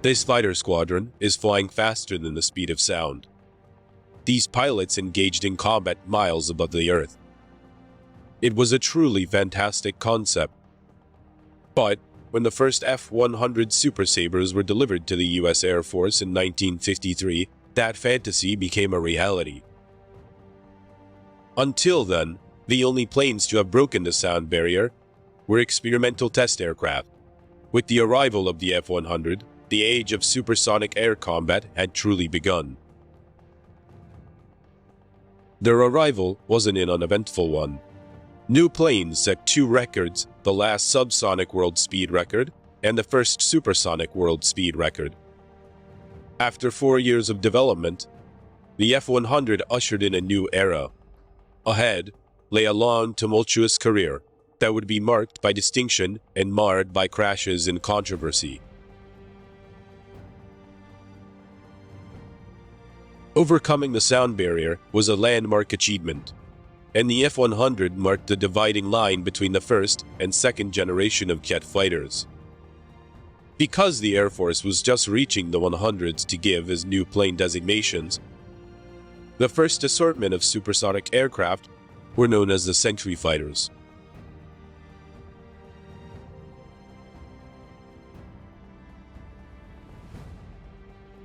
This fighter squadron is flying faster than the speed of sound. These pilots engaged in combat miles above the Earth. It was a truly fantastic concept. But when the first F-100 Super Sabres were delivered to the U.S. Air Force in 1953, that fantasy became a reality. Until then, the only planes to have broken the sound barrier were experimental test aircraft. With the arrival of the F-100, the age of supersonic air combat had truly begun. Their arrival wasn't an uneventful one. New planes set two records, the last subsonic world speed record and the first supersonic world speed record. After 4 years of development, the F-100 ushered in a new era. Ahead lay a long, tumultuous career that would be marked by distinction and marred by crashes and controversy. Overcoming the sound barrier was a landmark achievement, and the F-100 marked the dividing line between the first and second generation of jet fighters. Because the Air Force was just reaching the 100s to give as new plane designations, the first assortment of supersonic aircraft were known as the Century fighters.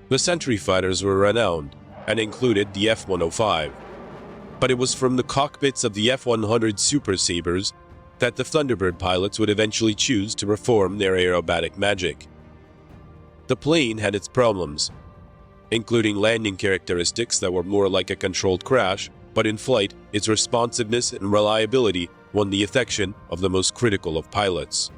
The Century fighters were renowned and included the F-105, but it was from the cockpits of the F-100 Super Sabres that the Thunderbird pilots would eventually choose to perform their aerobatic magic. The plane had its problems, including landing characteristics that were more like a controlled crash, but in flight, its responsiveness and reliability won the affection of the most critical of pilots.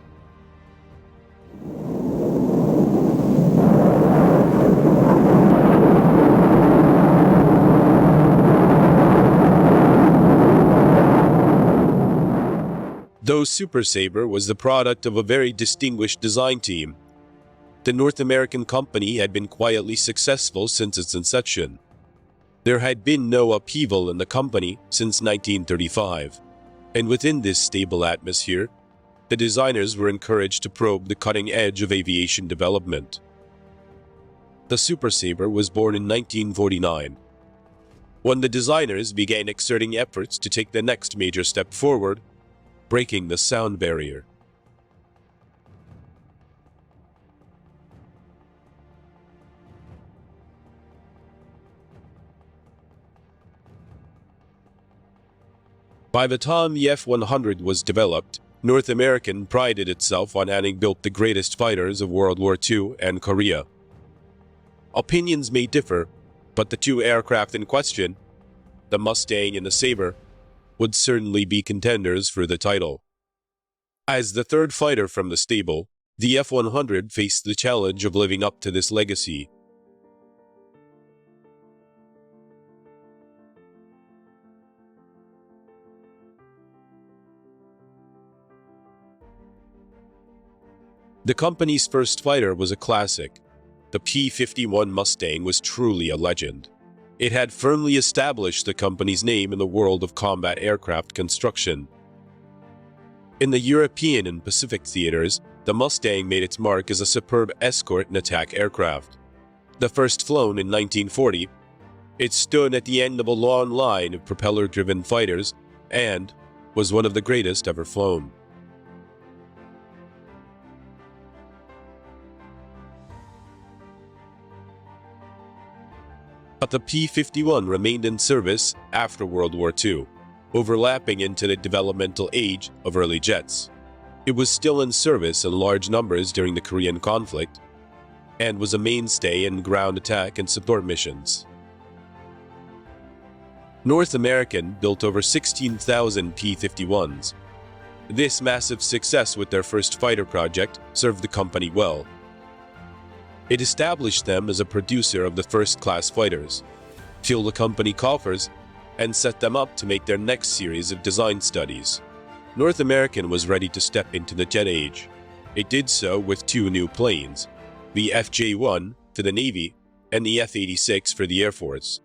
Though Super Sabre was the product of a very distinguished design team, the North American company had been quietly successful since its inception. There had been no upheaval in the company since 1935, and within this stable atmosphere, the designers were encouraged to probe the cutting edge of aviation development. The Super Sabre was born in 1949, when the designers began exerting efforts to take the next major step forward, breaking the sound barrier. By the time the F-100 was developed, North American prided itself on having built the greatest fighters of World War II and Korea. Opinions may differ, but the two aircraft in question, the Mustang and the Sabre, would certainly be contenders for the title. As the third fighter from the stable, the F-100 faced the challenge of living up to this legacy. The company's first fighter was a classic. The P-51 Mustang was truly a legend. It had firmly established the company's name in the world of combat aircraft construction. In the European and Pacific theaters, the Mustang made its mark as a superb escort and attack aircraft. The first flown in 1940, it stood at the end of a long line of propeller-driven fighters and was one of the greatest ever flown. But the P-51 remained in service after World War II, overlapping into the developmental age of early jets. It was still in service in large numbers during the Korean conflict and was a mainstay in ground attack and support missions. North American built over 16,000 P-51s. This massive success with their first fighter project served the company well. It established them as a producer of the first-class fighters, filled the company coffers, and set them up to make their next series of design studies. North American was ready to step into the jet age. It did so with two new planes, the FJ-1 for the Navy and the F-86 for the Air Force.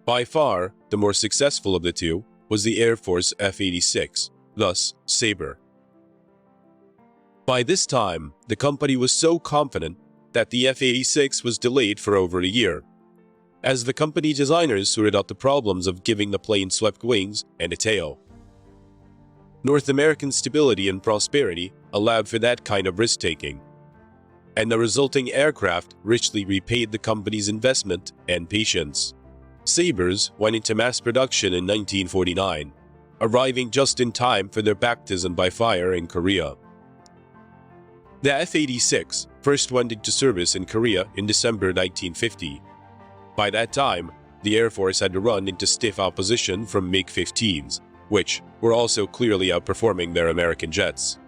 By far, the more successful of the two was the Air Force F-86, thus Sabre. By this time, the company was so confident that the F-86 was delayed for over a year, as the company designers sorted out the problems of giving the plane swept wings and a tail. North American stability and prosperity allowed for that kind of risk-taking, and the resulting aircraft richly repaid the company's investment and patience. Sabres went into mass production in 1949, arriving just in time for their baptism by fire in Korea. The F-86 first went into service in Korea in December 1950. By that time, the Air Force had to run into stiff opposition from MiG-15s, which were also clearly outperforming their American jets.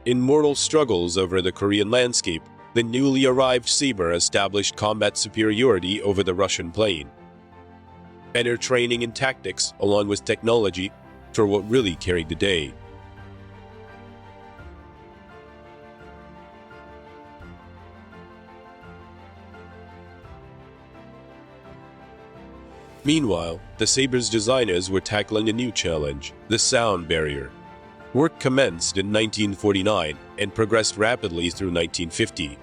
In mortal struggles over the Korean landscape, the newly arrived Sabre established combat superiority over the Russian plane. Better training and tactics, along with technology, for what really carried the day. Meanwhile, the Sabre's designers were tackling a new challenge, the sound barrier. Work commenced in 1949 and progressed rapidly through 1950.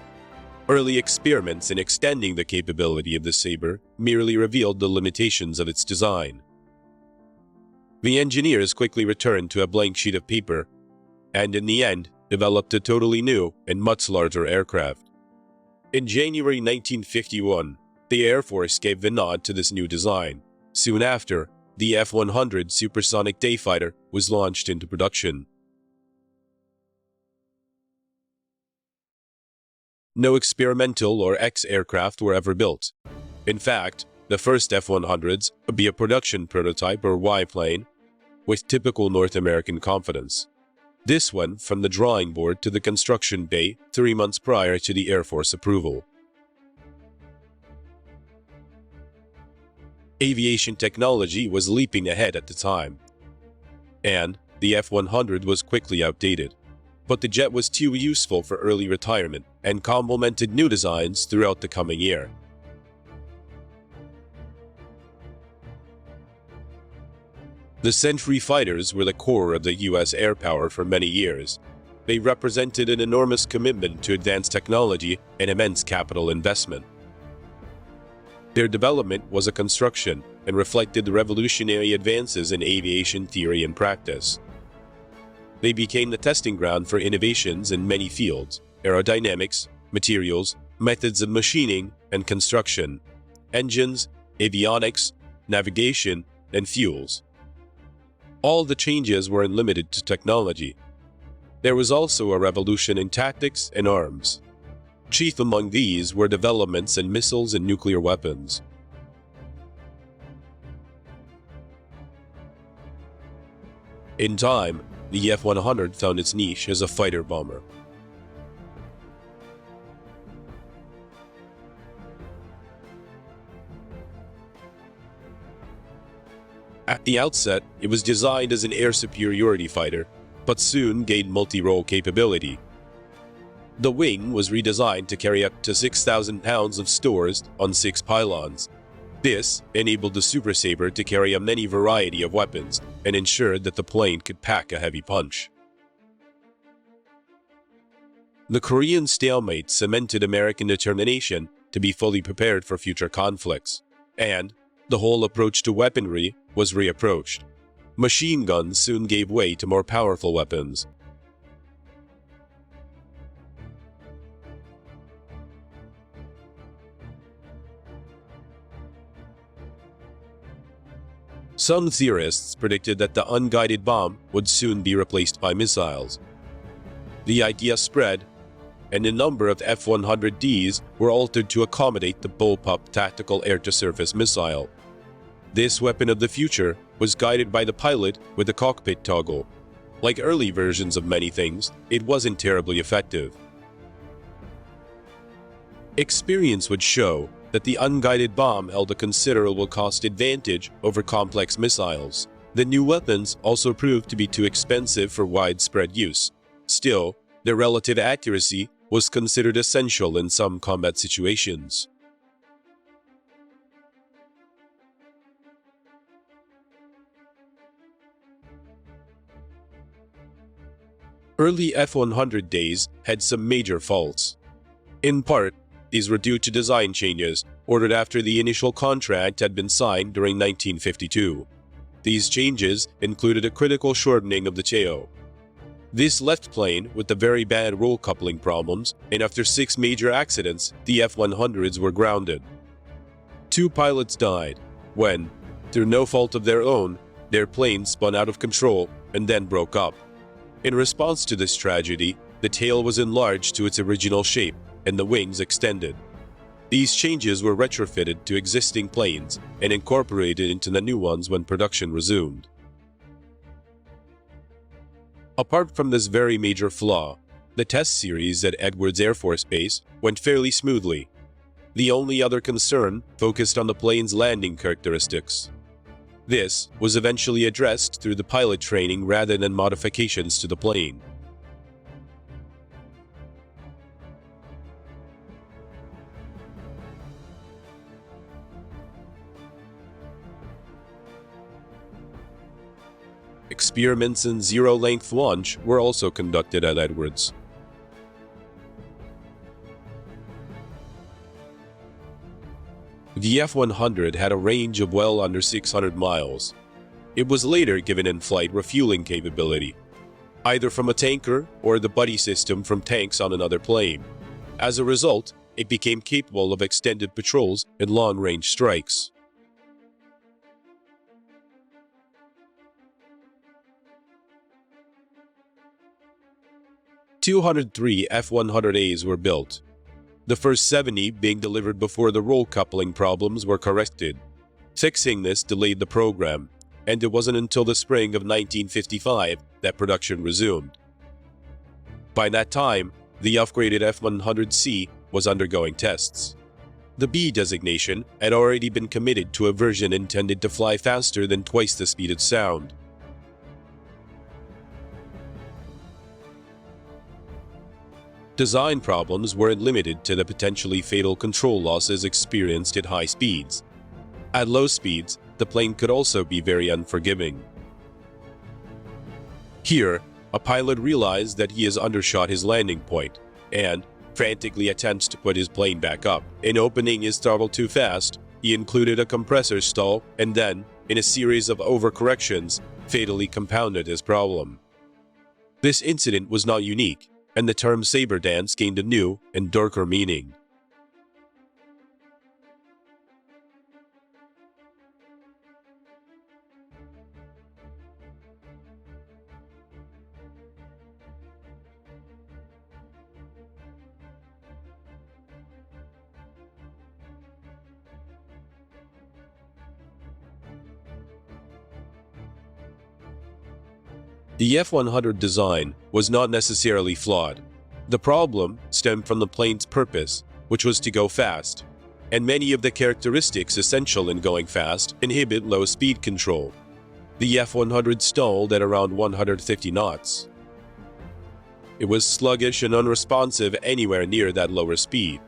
Early experiments in extending the capability of the Sabre merely revealed the limitations of its design. The engineers quickly returned to a blank sheet of paper, and in the end, developed a totally new and much larger aircraft. In January 1951, the Air Force gave the nod to this new design. Soon after, the F-100 Supersonic day fighter was launched into production. No experimental or X aircraft were ever built. In fact, the first F-100s would be a production prototype or Y plane, with typical North American confidence. This went from the drawing board to the construction bay 3 months prior to the Air Force approval. Aviation technology was leaping ahead at the time, and the F-100 was quickly outdated. But the jet was too useful for early retirement and complemented new designs throughout the coming year. The Century fighters were the core of the U.S. air power for many years. They represented an enormous commitment to advanced technology and immense capital investment. Their development was a construction and reflected the revolutionary advances in aviation theory and practice. They became the testing ground for innovations in many fields: aerodynamics, materials, methods of machining and construction, engines, avionics, navigation, and fuels. All the changes weren't limited to technology. There was also a revolution in tactics and arms. Chief among these were developments in missiles and nuclear weapons. In time, the F-100 found its niche as a fighter bomber. At the outset, it was designed as an air superiority fighter, but soon gained multi-role capability. The wing was redesigned to carry up to 6,000 pounds of stores on 6 pylons. This enabled the Super Sabre to carry a many variety of weapons and ensured that the plane could pack a heavy punch. The Korean stalemate cemented American determination to be fully prepared for future conflicts, and the whole approach to weaponry was reapproached. Machine guns soon gave way to more powerful weapons. Some theorists predicted that the unguided bomb would soon be replaced by missiles. The idea spread, and a number of F-100Ds were altered to accommodate the bullpup tactical air-to-surface missile. This weapon of the future was guided by the pilot with a cockpit toggle. Like early versions of many things, it wasn't terribly effective. Experience would show that the unguided bomb held a considerable cost advantage over complex missiles. The new weapons also proved to be too expensive for widespread use. Still, their relative accuracy was considered essential in some combat situations. Early F-100 days had some major faults. In part, These were due to design changes ordered after the initial contract had been signed during 1952. These changes included a critical shortening of the tail. This left plane with the very bad roll coupling problems, and after 6 major accidents, the F-100s were grounded. 2 pilots died when, through no fault of their own, their plane spun out of control and then broke up. In response to this tragedy, the tail was enlarged to its original shape and the wings extended. These changes were retrofitted to existing planes and incorporated into the new ones when production resumed. Apart from this very major flaw, the test series at Edwards Air Force Base went fairly smoothly. The only other concern focused on the plane's landing characteristics. This was eventually addressed through the pilot training rather than modifications to the plane. Experiments in zero-length launch were also conducted at Edwards. The F-100 had a range of well under 600 miles. It was later given in-flight refueling capability, either from a tanker or the buddy system from tanks on another plane. As a result, it became capable of extended patrols and long-range strikes. "203 F-100As were built, the first 70 being delivered before the roll coupling problems were corrected. Fixing this delayed the program, and it wasn't until the spring of 1955 that production resumed. By that time, the upgraded F-100C was undergoing tests. The B designation had already been committed to a version intended to fly faster than twice the speed of sound. Design problems weren't limited to the potentially fatal control losses experienced at high speeds. At low speeds, the plane could also be very unforgiving. Here, a pilot realized that he has undershot his landing point and frantically attempts to put his plane back up. In opening his throttle too fast, he included a compressor stall and then, in a series of overcorrections, fatally compounded his problem. This incident was not unique, and the term saber dance gained a new and darker meaning. The F-100 design was not necessarily flawed. The problem stemmed from the plane's purpose, which was to go fast, and many of the characteristics essential in going fast inhibit low speed control. The F-100 stalled at around 150 knots. It was sluggish and unresponsive anywhere near that lower speed.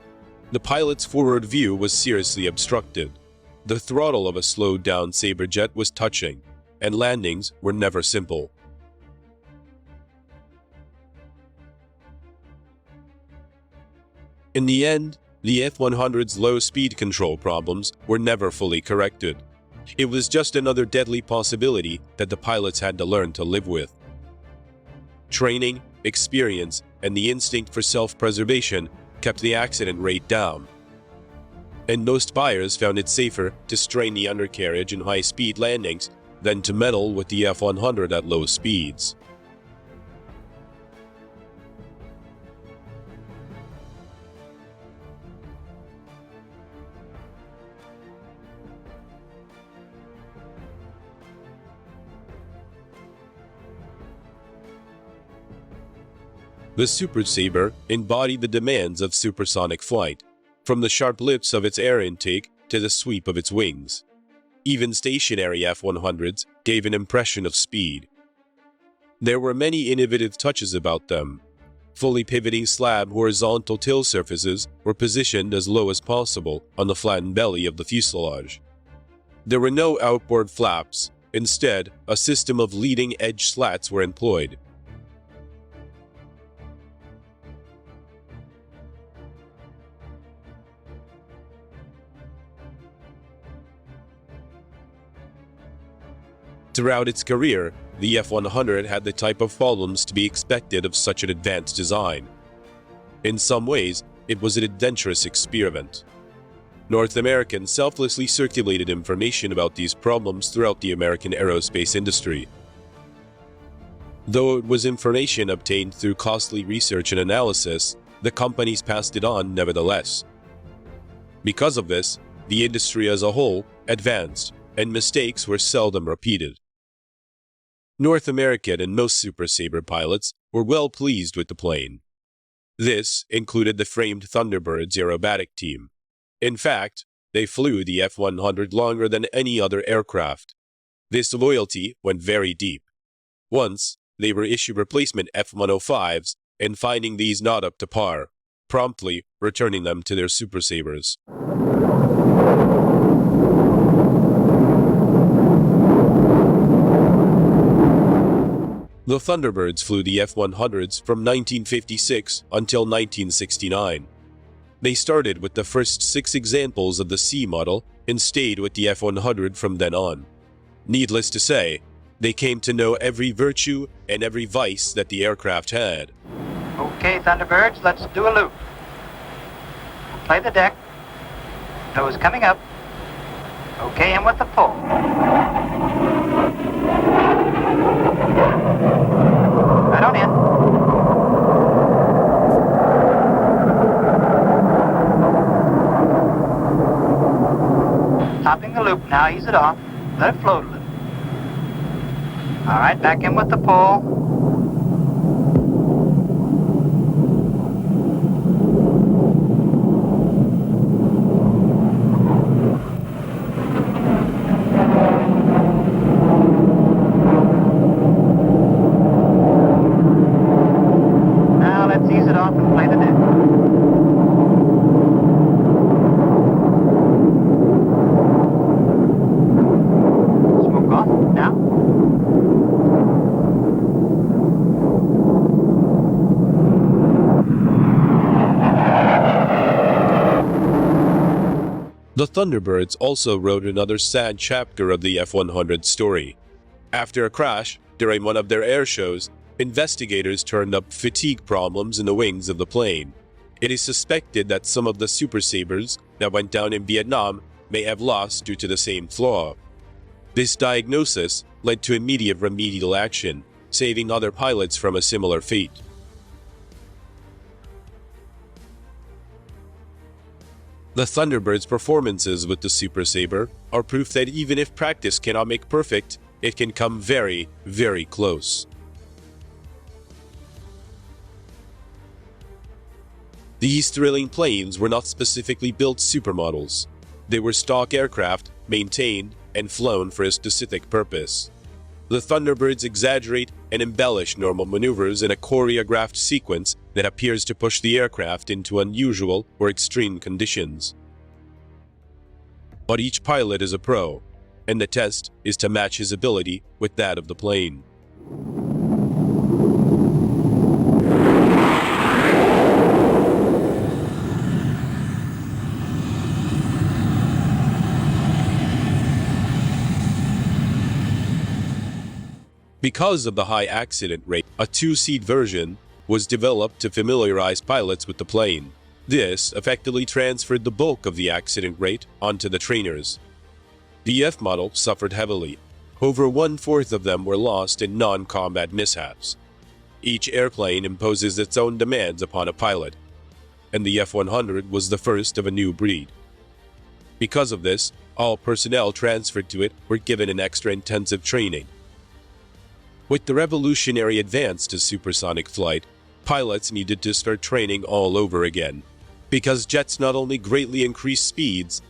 The pilot's forward view was seriously obstructed. The throttle of a slowed-down Sabre jet was touching, and landings were never simple. In the end, the F-100's low speed control problems were never fully corrected. It was just another deadly possibility that the pilots had to learn to live with. Training, experience, and the instinct for self-preservation kept the accident rate down. And most buyers found it safer to strain the undercarriage in high-speed landings than to meddle with the F-100 at low speeds. The Super Sabre embodied the demands of supersonic flight, from the sharp lips of its air intake to the sweep of its wings. Even stationary F-100s gave an impression of speed. There were many innovative touches about them. Fully pivoting slab horizontal tail surfaces were positioned as low as possible on the flattened belly of the fuselage. There were no outboard flaps. Instead, a system of leading-edge slats were employed. Throughout its career, the F-100 had the type of problems to be expected of such an advanced design. In some ways, it was an adventurous experiment. North American selflessly circulated information about these problems throughout the American aerospace industry. Though it was information obtained through costly research and analysis, the companies passed it on nevertheless. Because of this, the industry as a whole advanced, and mistakes were seldom repeated. North American and most Super Sabre pilots were well pleased with the plane. This included the framed Thunderbird's aerobatic team. In fact, they flew the F-100 longer than any other aircraft. This loyalty went very deep. Once, they were issued replacement F-105s, and finding these not up to par, promptly returning them to their Super Sabres. The Thunderbirds flew the F-100s from 1956 until 1969. They started with the first 6 examples of the C model and stayed with the F-100 from then on. Needless to say, they came to know every virtue and every vice that the aircraft had. Okay, Thunderbirds, let's do a loop. Play the deck. Nose coming up. Okay, and with the pull. Right on in. Topping the loop now, ease it off. Let it float a little. All right, back in with the pull. Now let's ease it off and play the deck. Smoke off now. The Thunderbirds also wrote another sad chapter of the F-100 story. After a crash during one of their air shows, investigators turned up fatigue problems in the wings of the plane. It is suspected that some of the Super Sabres that went down in Vietnam may have lost due to the same flaw. This diagnosis led to immediate remedial action, saving other pilots from a similar fate. The Thunderbird's performances with the Super Sabre are proof that even if practice cannot make perfect, it can come very, very close. These thrilling planes were not specifically built supermodels. They were stock aircraft, maintained and flown for a specific purpose. The Thunderbirds exaggerate and embellish normal maneuvers in a choreographed sequence that appears to push the aircraft into unusual or extreme conditions. But each pilot is a pro, and the test is to match his ability with that of the plane. Because of the high accident rate, a 2-seat version was developed to familiarize pilots with the plane. This effectively transferred the bulk of the accident rate onto the trainers. The F model suffered heavily. Over 1/4 of them were lost in non-combat mishaps. Each airplane imposes its own demands upon a pilot, and the F-100 was the first of a new breed. Because of this, all personnel transferred to it were given an extra intensive training. With the revolutionary advance to supersonic flight, pilots needed to start training all over again, because jets not only greatly increase speeds,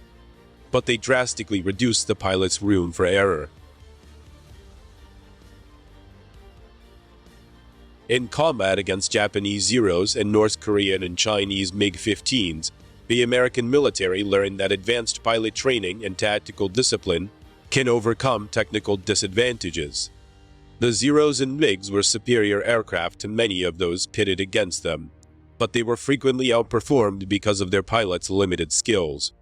but they drastically reduce the pilot's room for error. In combat against Japanese Zeros and North Korean and Chinese MiG-15s, the American military learned that advanced pilot training and tactical discipline can overcome technical disadvantages. The Zeros and MiGs were superior aircraft to many of those pitted against them, but they were frequently outperformed because of their pilots' limited skills.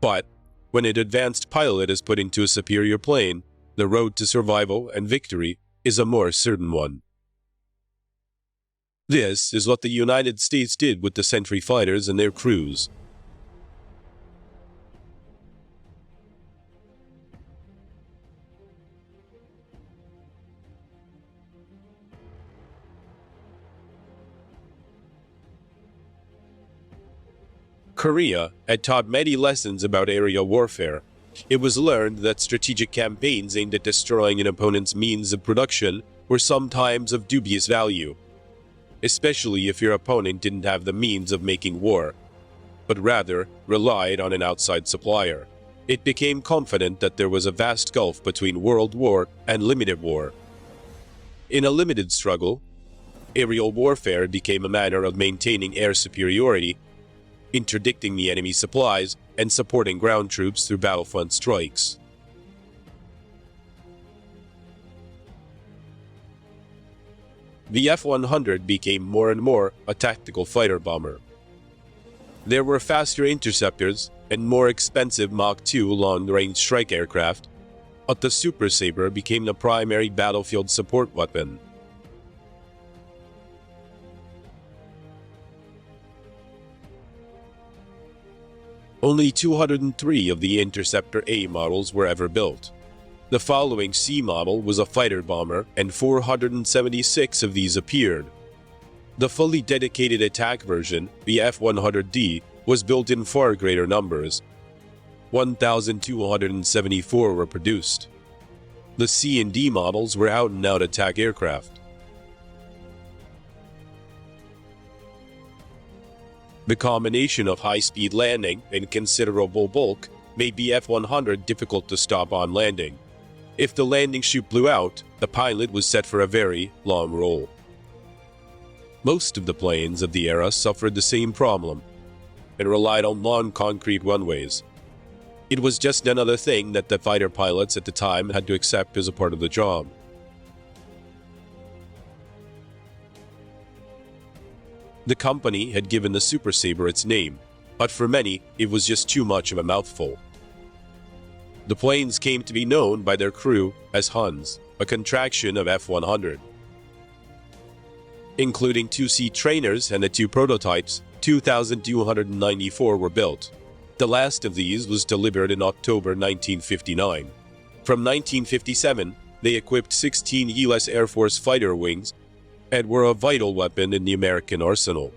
But when an advanced pilot is put into a superior plane, the road to survival and victory is a more certain one. This is what the United States did with the Century fighters and their crews. Korea had taught many lessons about aerial warfare. It was learned that strategic campaigns aimed at destroying an opponent's means of production were sometimes of dubious value, especially if your opponent didn't have the means of making war, but rather relied on an outside supplier. It became confident that there was a vast gulf between world war and limited war. In a limited struggle, aerial warfare became a matter of maintaining air superiority, interdicting the enemy's supplies, and supporting ground troops through battlefront strikes. The F-100 became more and more a tactical fighter bomber. There were faster interceptors and more expensive Mach 2 long-range strike aircraft, but the Super Sabre became the primary battlefield support weapon. Only 203 of the Interceptor A models were ever built. The following C model was a fighter bomber, and 476 of these appeared. The fully dedicated attack version, the F-100D, was built in far greater numbers. 1,274 were produced. The C and D models were out-and-out attack aircraft. The combination of high-speed landing and considerable bulk made the F-100 difficult to stop on landing. If the landing chute blew out, the pilot was set for a very long roll. Most of the planes of the era suffered the same problem and relied on long concrete runways. It was just another thing that the fighter pilots at the time had to accept as a part of the job. The company had given the Super Sabre its name, but for many, it was just too much of a mouthful. The planes came to be known by their crew as Huns, a contraction of F-100. Including 2 Sea trainers and the 2 prototypes, 2,294 were built. The last of these was delivered in October 1959. From 1957, they equipped 16 U.S. Air Force fighter wings and were a vital weapon in the American arsenal.